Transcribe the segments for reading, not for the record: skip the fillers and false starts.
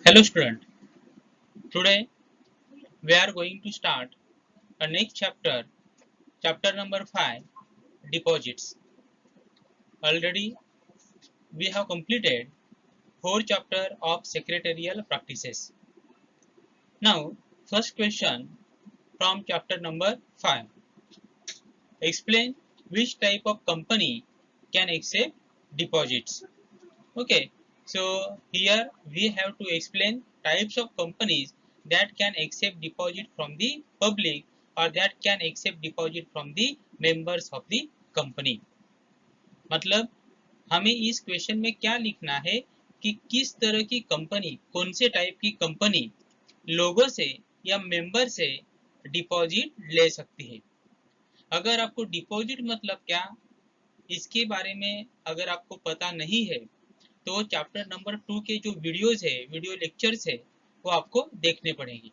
Hello student, today we are going to start a next chapter, chapter number 5, deposits. Already we have completed 4 chapter of secretarial practices. Now first question from chapter number 5. Explain which type of company can accept deposits. Okay, so here we have to explain types of companies that can accept deposit from the public or that can accept deposit from the members of the company. मतलब हमें इस question में क्या लिखना है कि किस तरह की कंपनी, कौन से टाइप की कंपनी लोगों से या मेंबर से डिपॉजिट ले सकती है। अगर आपको डिपॉजिट मतलब क्या, इसके बारे में अगर आपको पता नहीं है तो चैप्टर नंबर 2 के जो वीडियोस है, वीडियो लेक्चर्स है, वो आपको देखने पड़ेंगे।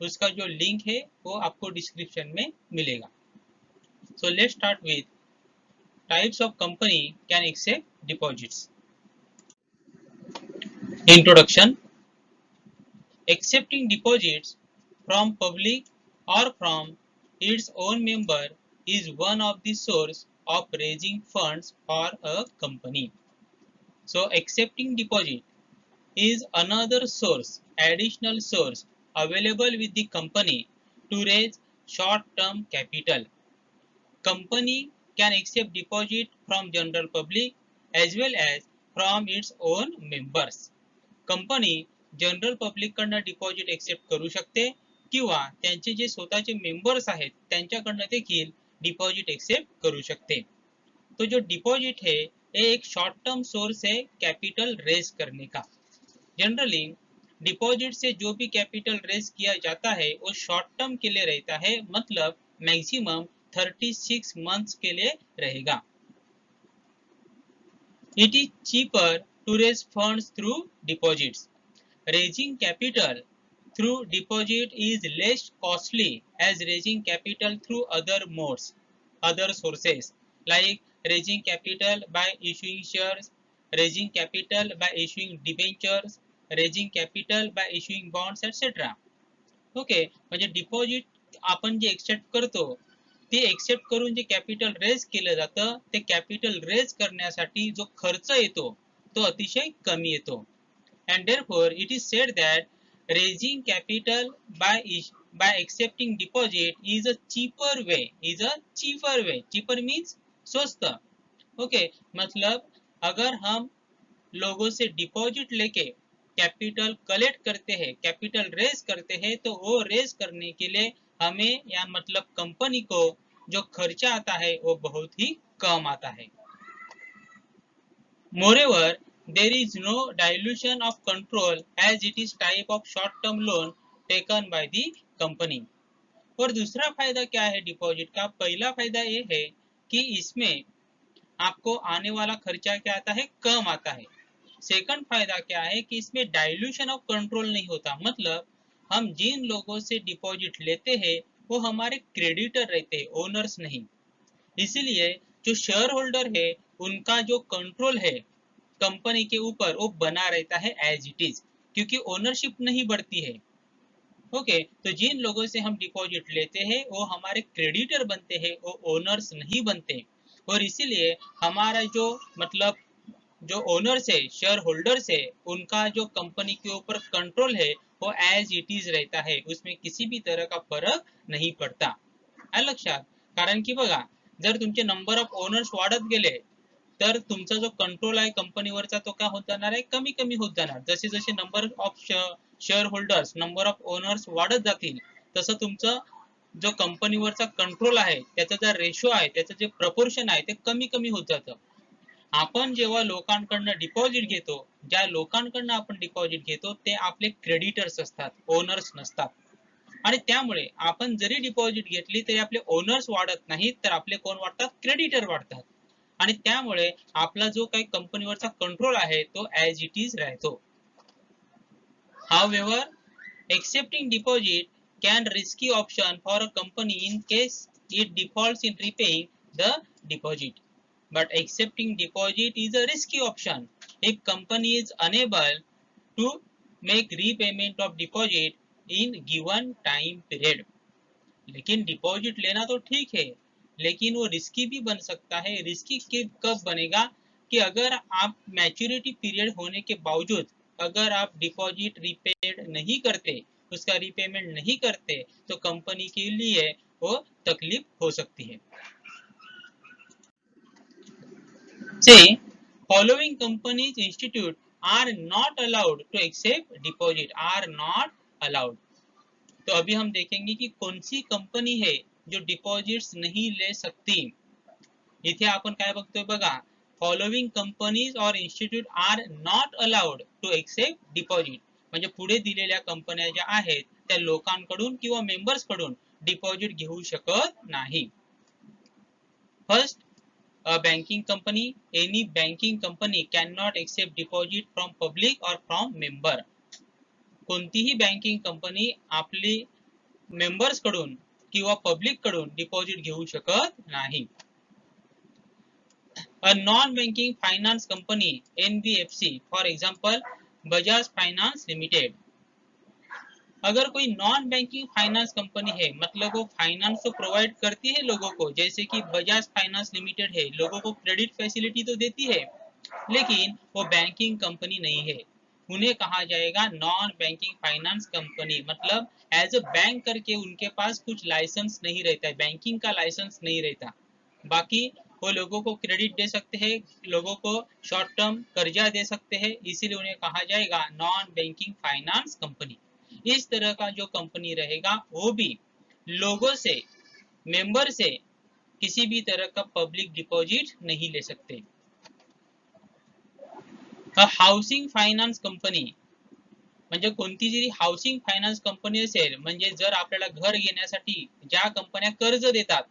उसका जो लिंक है वो आपको डिस्क्रिप्शन में मिलेगा। So let's start with types of company can accept deposits. Introduction. Accepting deposits from public or from its own member is one of the source of raising funds for a company. So accepting deposit is another source, additional source available with the company to raise short-term capital. Company can accept deposit from general public as well as from its own members. Company general public कडनं deposit accept करू शकते किंवा त्यांचे जे स्वतःचे members आहेत त्यांच्याकडनं देखील deposit accept करू शकते। तो जो डिपॉझिट है ये एक शॉर्ट टर्म सोर्स है कैपिटल रेज करने का। जनरली डिपॉजिट से जो भी कैपिटल रेज किया जाता है वो शॉर्ट टर्म के लिए रहता है, मतलब मैक्सिमम 36 मंथ्स के लिए रहेगा। It is cheaper to raise funds through deposits. Raising capital through deposit is less costly as raising capital through other modes, other sources like raising capital by issuing shares, raising capital by issuing debentures, raising capital by issuing bonds, etc. Okay, म्हणजे deposit आपण जे accept करतो ते accept करून जे capital raise केलं जातं ते capital raise करण्यासाठी जो खर्च येतो तो अतिशय कमी येतो. And therefore it is said that raising capital by accepting deposit is a cheaper way. Cheaper means स्वस्त. ओके, मतलब अगर हम लोगों से डिपॉजिट लेके कैपिटल कलेक्ट करते हैं, कैपिटल रेज करते हैं, तो वो रेज करने के लिए हमें या मतलब कंपनी को जो खर्चा आता है वो बहुत ही कम आता है। Moreover, there is no dilution of control as it is type of short term loan taken by the company. और दूसरा फायदा क्या है डिपॉजिट का? पहला फायदा ये है कि इसमें आपको आने वाला खर्चा क्या आता है? कम आता है। सेकंड फायदा क्या है कि इसमें डाइल्यूशन ऑफ कंट्रोल नहीं होता, मतलब हम जिन लोगों से डिपॉजिट लेते हैं वो हमारे क्रेडिटर रहते हैं, ओनर्स नहीं। इसीलिए जो शेयर होल्डर है उनका जो कंट्रोल है कंपनी के ऊपर वो बना रहता है एज इट इज, क्योंकि ओनरशिप नहीं बढ़ती है। ओके, तो जिन लोगों से हम डिपॉजिट लेते हैं वो हमारे क्रेडिटर बनते हैं, वो ओनर्स नहीं बनते। और इसीलिए हमारा जो मतलब जो ओनर्स है, शेयर होल्डर्स है, उनका जो कंपनी के ऊपर कंट्रोल है वो एज इट इज रहता है, उसमें किसी भी तरह का फरक नाही पडता। आलं लक्षात? कारण की बघा, जर तुमचे नंबर ऑफ ओनर्स वाढत गेले तर तुमचा जो कंट्रोल आहे कंपनीवरचा तो काय होत जाणार आहे? कमी कमी होत जाणार। जसे जसे number of share holders, number of owners वाढत जातील तसं तुमचं जो कंपनीवरचा कंट्रोल आहे त्याचा जो रेशो आहे, त्याचं जे प्रपोर्शन आहे ते कमी कमी होत जातं। आपण जेव्हा लोकांकडनं डिपॉझिट घेतो, ज्या लोकांकडनं आपण डिपॉझिट घेतो ते आपले क्रेडिटर्स असतात, ओनर्स नसतात। आणि त्यामुळे आपण जरी डिपॉझिट घेतली तरी आपले ओनर्स वाढत नाहीत, तर आपले कोण वाढतात? क्रेडिटर वाढतात। आणि त्यामुळे आपला जो काही कंपनीवरचा कंट्रोल आहे तो ॲज इट इज राहतो। However, accepting deposit can risky option for a company in case it defaults in repaying the deposit. But accepting deposit is a risky option if company is unable to make repayment of deposit in given time period. लेकिन deposit लेना तो ठीक है, लेकिन वो risky भी बन सकता है। रिस्की कब बनेगा कि अगर आप मैच्योरिटी पीरियड होने के बावजूद अगर आप डिपॉजिट रिपेड नहीं करते, उसका रिपेमेंट नहीं करते, तो कंपनी के लिए वो तकलीफ हो सकती है। Say, following companies institute are not allowed to accept deposit, are not allowed. तो अभी हम देखेंगे कि कौन सी कंपनी है जो डिपॉजिट्स नहीं ले सकती। इथे आपण काय बघतोय बघा, फॉलोइंग कंपनीज और institute are not allowed to accept deposit, म्हणजे पुढे दिलेल्या कंपन्या ज्या आहेत त्या लोकांकडून किंवा मेंबर्स कडून डिपॉजिट घेऊ शकत नाही। First, a banking company, any banking company cannot accept deposit from public or from member. कोणतीही बँकिंग कंपनी आपली मेंबर्स कडून किंवा पब्लिक कडून डिपॉझिट घेऊ शकत नाही। A non banking finance company NBFC, for example Bajaj Finance Limited, अगर कोई नॉन बैंकिंग फाइनेंस कंपनी है, मतलब वो फाइनेंस तो प्रोवाइड करती है लोगों को, जैसे कि बजाज फाइनेंस लिमिटेड है, लोगों को क्रेडिट फैसिलिटी तो देती है, लेकिन वो बैंकिंग कंपनी नहीं है, उन्हें कहा जाएगा नॉन बैंकिंग फाइनेंस कंपनी। मतलब एज अ बैंक करके उनके पास कुछ लाइसेंस नहीं रहता है, बैंकिंग का लाइसेंस नहीं रहता। बाकी वो लोगों को क्रेडिट दे सकते हैं, लोगों को शॉर्ट टर्म कर्जा दे सकते हैं, इसीलिए उन्हें कहा जाएगा नॉन बैंकिंग फाइनेंस कंपनी। इस तरह का जो कंपनी रहेगा वो भी लोगों से, मेंबर से किसी भी तरह का पब्लिक डिपॉजिट नहीं ले सकते। हाउसिंग फायनान्स कंपनी, म्हणजे कोणती जरी हाउसिंग फायनान्स कंपनी असेल, म्हणजे जर आपल्याला घर घेण्यासाठी ज्या कंपन्या कर्ज देतात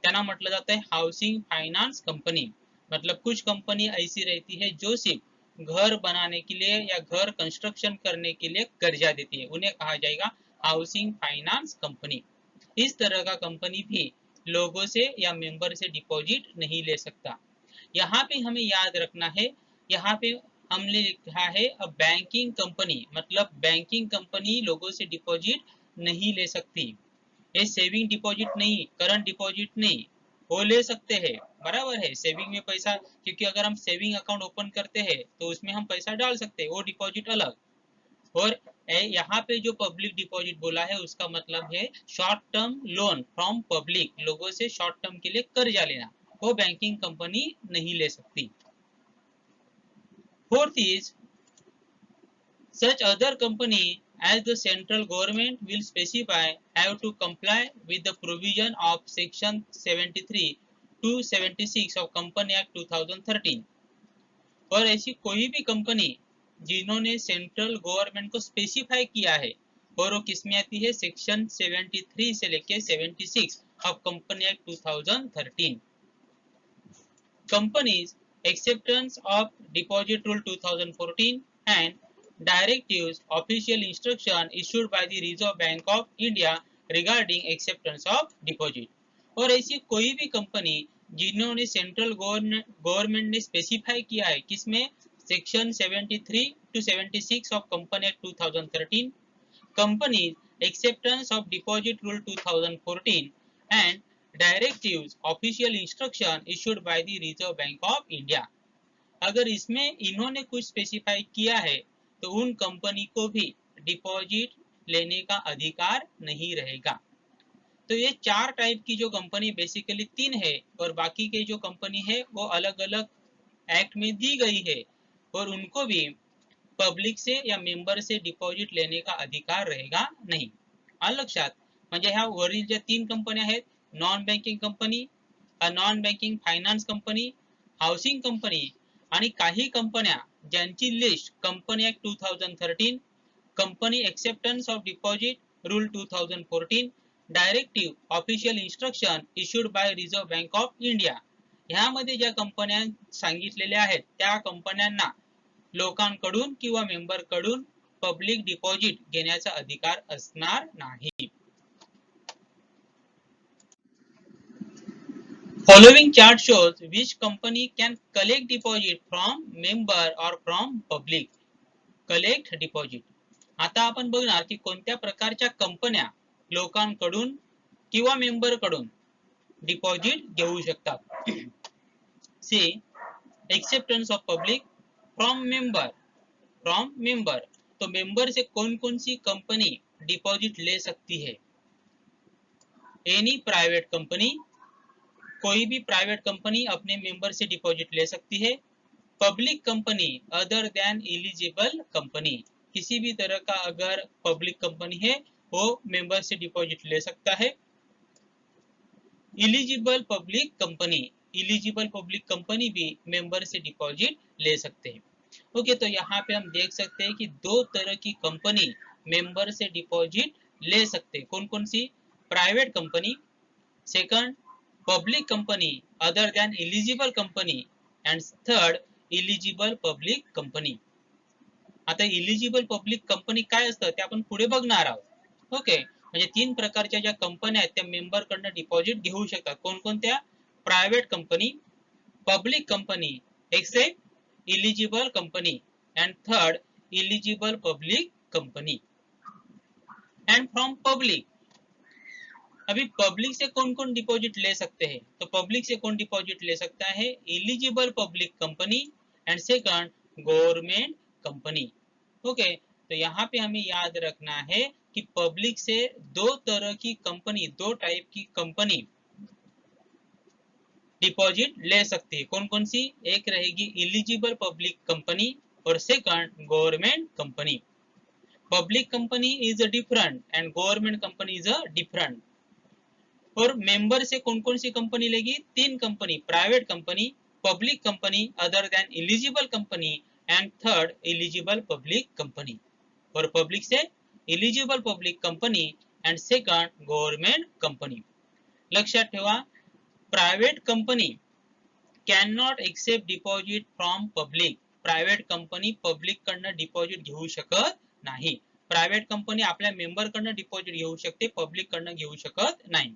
त्यांना म्हटलं जातं है हाउसिंग फाइनेंस कंपनी। मतलब कुछ कंपनी ऐसी रहती है जो सिर्फ घर बनाने के लिए या घर कंस्ट्रक्शन करने के लिए कर्जा देती है, उन्हें कहा जाएगा हाउसिंग फाइनेंस कंपनी। इस तरह का कंपनी भी लोगों से या मेंबर से डिपॉजिट नहीं ले सकता। यहाँ पे हमें याद रखना है, यहाँ पे हमने लिखा है अ बैंकिंग कंपनी, मतलब बैंकिंग कंपनी लोगों से डिपॉजिट नहीं ले सकती। ये सेविंग डिपॉजिट नहीं, करंट डिपॉजिट नहीं, वो ले सकते हैं, बराबर है। सेविंग में पैसा, क्योंकि अगर हम सेविंग अकाउंट ओपन करते हैं तो उसमें हम पैसा डाल सकते हैं, वो डिपॉजिट अलग। और यहाँ पे जो पब्लिक डिपॉजिट बोला है उसका मतलब है short term loan from public, लोगों से शॉर्ट टर्म के लिए कर्जा लेना, वो बैंकिंग कंपनी नहीं ले सकती। Fourth is such other company as the central government will specify have to comply with the provision of section 73 to 76 of Company Act 2013। और ऐसी कोई भी कंपनी जिन्होंने सेंट्रल गवर्नमेंट को स्पेसिफाई किया है, और वो किसमें आती है, सेक्शन 73 से लेके 76 of company act 2013। Companies acceptance of deposit rule 2014 and directives, official instruction issued by the Reserve Bank of India regarding acceptance of deposit। और ऐसी कोई भी कंपनी जिन्होंने सेंट्रल गवर्नमेंट ने स्पेसिफाई किया है, किसमें, section 73 to 76 of company act 2013, company acceptance of deposit rule 2014 and directives, official instruction issued by the Reserve Bank of India. अगर इसमें इन्होंने कुछ स्पेसिफाई किया है तो उन कंपनी को भी डिपॉजिट लेने का अधिकार नहीं रहेगा। तो ये चार टाइप की जो कंपनी, बेसिकली तीन है, और बाकी के जो कंपनी है वो अलग अलग एक्ट में दी गई है, और उनको भी पब्लिक से या मेंबर से डिपॉजिट लेने का अधिकार रहेगा नाही। आलं लक्षात? म्हणजे ह्या वरील ज्या तीन कंपन्या आहेत, non banking company, non banking finance company, housing company, आणि काही कंपन्या ज्यांची list company act 2013, company acceptance of deposit rule 2014, directive official instruction issued by reserve bank of India, ह्यामध्ये ज्या कंपन्या सांगितलेल्या आहेत त्या कंपन्यांना लोकांकडून किंवा मेंबर कडून पब्लिक डिपॉजिट घेण्याचा अधिकार असणार नाही। Following chart shows which company can collect deposit from member or from public. Collect deposit. आता आपण बघणार की कोणत्या प्रकारच्या कंपन्या लोकांकडून किंवा मेंबर कडून डिपॉझिट घेऊ शकतात. C acceptance of public from member. तो मेंबर से कौन कौन सी कंपनी डिपॉजिट ले सकती है? एनी प्राइवेट कंपनी, कोई भी प्राइवेट कंपनी अपने मेंबर से डिपॉजिट ले सकती है. Public company other than eligible company, किसी भी तरह का अगर पब्लिक कंपनी है वो मेंबर से डिपॉजिट ले सकता है. Eligible public company, eligible public company भी मेंबर से डिपॉजिट ले सकते हैं. ओके, तो यहाँ पे हम देख सकते हैं कि दो तरह की कंपनी मेंबर से डिपॉजिट ले सकते हैं. कौन कौन सी? Private company, second public company other than eligible company, and third eligible public company. आता एलिजिबल पब्लिक कंपनी काय असतं ते आपण पुढे बघणार आहोत. ओके, म्हणजे तीन प्रकारच्या ज्या कंपन्या आहेत त्या मेंबर कडनं डिपॉझिट घेऊ शकतात. कोणकोणत्या? Private company, public company except eligible company, and third eligible public company. And from public, अभी पब्लिक से कौन कौन डिपॉजिट ले सकते हैं? तो पब्लिक से कौन डिपॉजिट ले सकता है? Eligible public company and second government company. Okay, तो यहाँ पे हमें याद रखना है कि पब्लिक से दो तरह की कंपनी, दो टाइप की कंपनी डिपॉजिट ले सकती है. कौन कौन सी? एक रहेगी एलिजिबल पब्लिक कंपनी और second government company. Public company is a different and government company is a different. और मेंबर से कौन कौन सी कंपनी लेगी? तीन company, private company, public company other than eligible company, and third eligible public company. और public से eligible public company and second government company. लक्षात ठेवा, private company can not accept deposit from public. Private company public कडनं deposit घेऊ शकत नाही. Private company आपल्या member कडनं डिपॉझिट घेऊ शकते, पब्लिक कडनं घेऊ शकत नाही.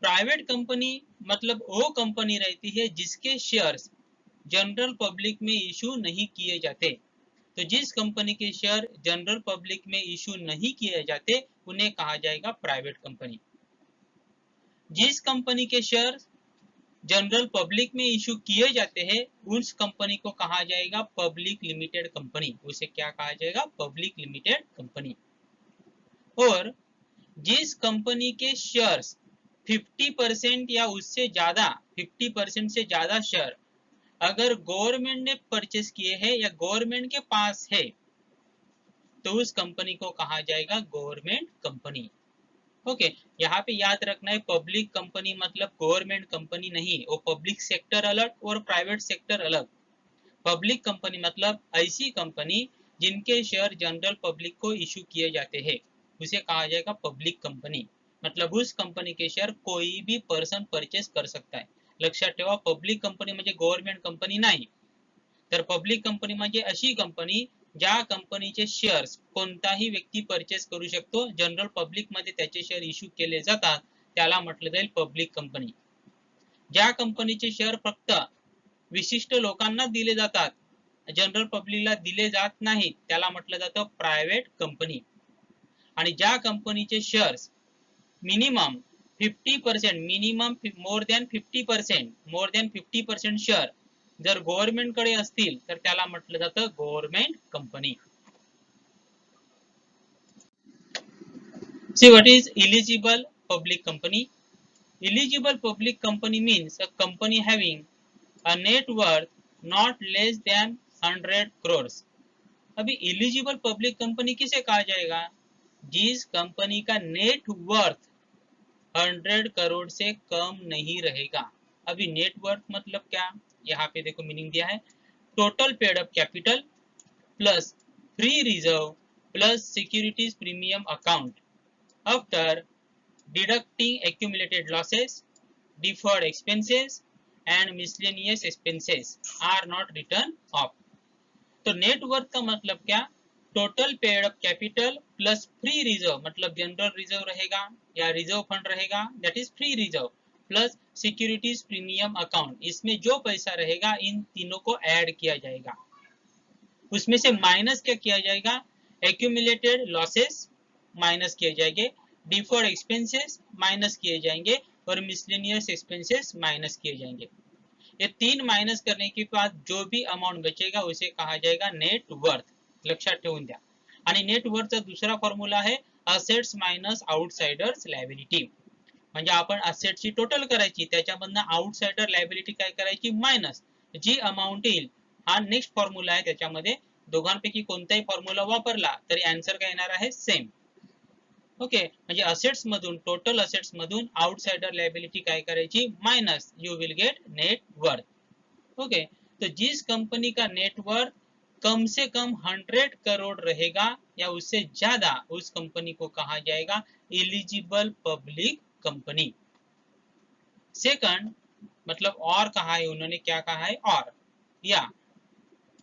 प्राइवेट कंपनी मतलब वो कंपनी रहती है जिसके शेयर्स जनरल पब्लिक में इशू नहीं किए जाते. तो जिस कंपनी के शेयर जनरल पब्लिक में इशू नहीं किए जाते उन्हें कहा जाएगा प्राइवेट कंपनी. जिस कंपनी के शेयर जनरल पब्लिक में इशू किए जाते हैं उस कंपनी को कहा जाएगा पब्लिक लिमिटेड कंपनी. उसे क्या कहा जाएगा? Public limited company. और जिस कंपनी के शेयर्स 50% या उससे ज्यादा, 50% से ज्यादा शेयर अगर गवर्नमेंट ने परचेस किए हैं या गवर्नमेंट के पास है तो उस कंपनी को कहा जाएगा गवर्नमेंट कंपनी. ओके, यहाँ पे याद रखना है पब्लिक कंपनी मतलब गवर्नमेंट कंपनी नहीं, वो पब्लिक सेक्टर अलग और प्राइवेट सेक्टर अलग. पब्लिक कंपनी मतलब ऐसी कंपनी जिनके शेयर जनरल पब्लिक को इशू किए जाते हैं उसे कहा जाएगा पब्लिक कंपनी. मतलब उस कंपनी के शेयर कोई भी पर्सन परचेस कर सकता है. लक्षात ठेवा, पब्लिक कंपनी म्हणजे गव्हर्नमेंट कंपनी नाही, तर पब्लिक कंपनी म्हणजे अशी कंपनी ज्या कंपनीचे शेअर्स कोणताही व्यक्ती परचेस करू शकतो, जनरल पब्लिक मध्ये त्याचे शेअर इश्यू केले जातात, त्याला म्हटलं जाईल पब्लिक कंपनी. ज्या कंपनीचे शेअर फक्त विशिष्ट लोकांना दिले जातात, जनरल पब्लिकला दिले जात नाहीत, त्याला म्हटलं जातं प्रायव्हेट कंपनी. आणि ज्या कंपनीचे shares minimum 50%, minimum more than 50% share जर गव्हर्नमेंट कडे असतील तर त्याला म्हटलं जातं government company. See what is eligible public company? Eligible public company means a company having a net worth not less than 100 crores. अभी eligible public company किसे कहा जाएगा? जिस कंपनी का नेट वर्थ 100 करोड़ से कम नहीं रहेगा. अभी नेट वर्थ मतलब क्या? यहाँ पे देखो मीनिंग दिया है, total paid up capital plus free reserve plus securities premium account after deducting accumulated losses, deferred expenses and miscellaneous expenses are not written off. तो नेट वर्थ का मतलब क्या? Total paid up capital plus free reserve मतलब general reserve रहेगा या reserve fund रहेगा, that is free reserve, plus securities premium account, इसमें जो पैसा रहेगा इन तीनों को ऐड किया जाएगा. उसमें से माइनस क्या किया जाएगा, एक्यूमुलेटेड लॉसेस माइनस किए जाएंगे, डिफर्ड एक्सपेंसेस माइनस किए जाएंगे और मिसलेनियस एक्सपेंसेस माइनस किए जाएंगे। ये तीन माइनस करने के बाद जो भी अमाउंट बचेगा उसे कहा जाएगा नेट वर्थ, लक्षात ठेवून द्या। आणि नेट वर्थचा दुसरा फॉर्म्युला आहे असेट्स मायनस आउटसाइडर्स लायबिलिटी, म्हणजे आपण असेटची टोटल करायची, त्याच्यामधनं आउटसाइडर लायबिलिटी काय करायची मायनस, जी अमाऊंट येईल हा नेक्स्ट फॉर्म्युला आहे, त्याच्यामध्ये दोघांपैकी कोणताही फॉर्म्युला वापरला तरी आन्सर काय येणार आहे सेम। ओके, म्हणजे असेट्स मधून, टोटल असेट्स मधून आउटसाइडर लायबिलिटी काय करायची minus, you will get net worth. Okay, तो जिस कंपनी का नेट वर्थ कम से कम 100 करोड़ रहेगा या उससे ज्यादा, उस कंपनी को कहा जाएगा एलिजिबल पब्लिक कंपनी। सेकंड, मतलब और कहा है उन्होंने, क्या कहा है और, या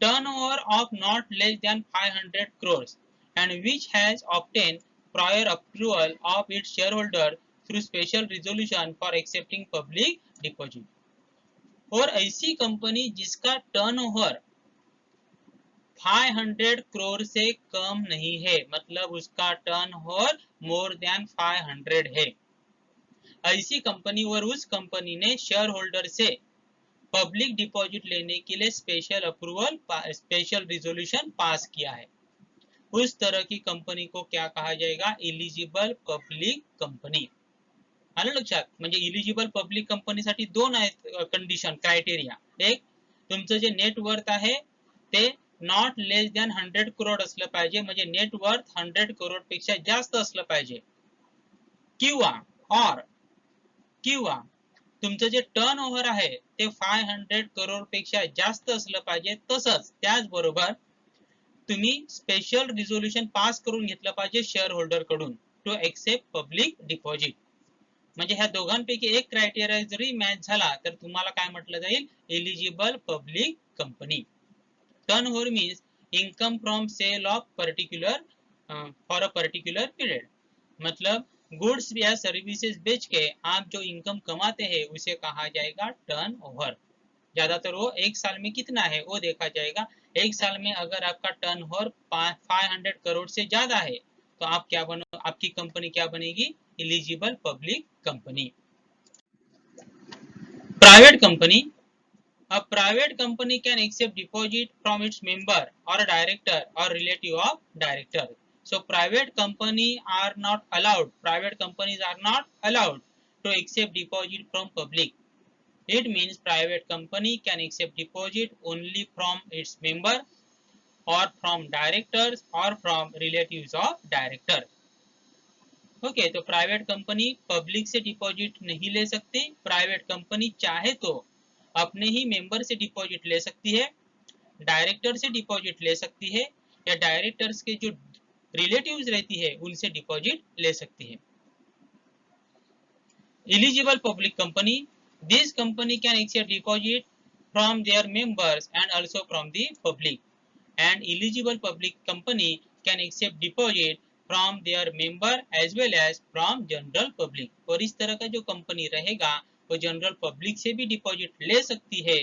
turnover of not less than 500 crores and which has obtained prior approval of its shareholder through special resolution for accepting public deposit। और ऐसी कंपनी जिसका टर्नओवर 500 करोड़ से कम नहीं है, मतलब उसका टर्नओवर मोर देन 500 है, ऐसी कंपनी और उस कंपनी ने शेयर होल्डर से पब्लिक डिपॉजिट लेने के लिए special approval, special resolution pass किया है, उस तरह की कंपनी को क्या कहा जाएगा, एलिजिबल पब्लिक कंपनी। आलं लक्षात, म्हणजे एलिजिबल पब्लिक कंपनीसाठी दोन आहेत कंडिशन, क्रायटेरिया। एक, तुमचं जे नेट वर्थ आहे ते नॉट लेस दॅन 100 करोड असलं पाहिजे, म्हणजे नेट वर्थ 100 करोड पेक्षा जास्त असलं पाहिजे, किंवा और किंवा तुमचं जे टर्न ओव्हर आहे ते 500 करोड पेक्षा जास्त असलं पाहिजे, तसंच त्याचबरोबर तुम्ही स्पेशल रिझोल्यूशन पास करून घेतलं पाहिजे शेअर होल्डर कडून टू एक्सेप्ट पब्लिक डिपॉझिट। म्हणजे ह्या दोघांपैकी एक क्रायटेरिया जरी मॅच झाला तर तुम्हाला काय म्हटलं जाईल, eligible public company. Turnover means income from sale of particular for a particular period, मतलब गुड्स या सर्विसेज बेच के आप जो इनकम कमाते हैं उसे कहा जाएगा टर्न ओवर। ज्यादातर वो एक साल में कितना है वो देखा जाएगा, एक साल में अगर आपका टर्न ओवर 500 करोड़ से ज्यादा है तो आप क्या बनो, आपकी कंपनी क्या बनेगी, eligible public company. Private company, a private company can accept deposit from its member or a director or relative of director। So private company are not allowed, private companies are not allowed to accept deposit from public। It means private company can accept deposit only from its member or from directors or from relatives of director। Okay, तो private company public से deposit नहीं ले सकती, private company चाहे तो अपने ही member से deposit ले सकती है, डायरेक्टर से डिपॉजिट ले सकती है, या डायरेक्टर्स के जो रिलेटिव्स रहती है उनसे डिपॉजिट ले सकती है। Eligible public company, this company can accept deposit from their members and also from the public, and eligible public company can accept deposit from their member as well as from general public. और इस तरह का जो company रहेगा वो general public से भी deposit ले सकती है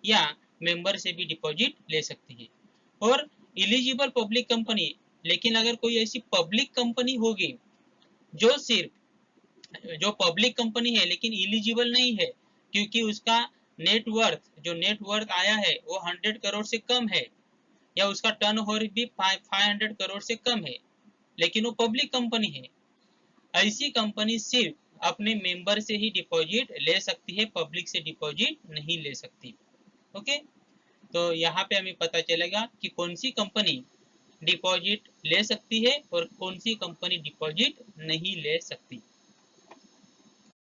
या मेंबर से भी डिपॉजिट ले सकती है। और एलिजिबल पब्लिक कंपनी, लेकिन अगर कोई ऐसी पब्लिक कंपनी होगी जो सिर्फ, जो पब्लिक कंपनी है लेकिन एलिजिबल नहीं है क्योंकि उसका नेटवर्थ, जो नेटवर्थ आया है वो 100 करोड़ से कम है, या उसका टर्नओवर भी 500 करोड़ से कम है, लेकिन वो पब्लिक कंपनी है, ऐसी कंपनी सिर्फ अपने मेंबर से ही डिपॉजिट ले सकती है, पब्लिक से डिपॉजिट नहीं ले सकती। ओके, तो यहाँ पे हमें पता चलेगा कि कौन सी कंपनी डिपॉजिट ले सकती है और कौन सी कंपनी डिपॉजिट नहीं ले सकती।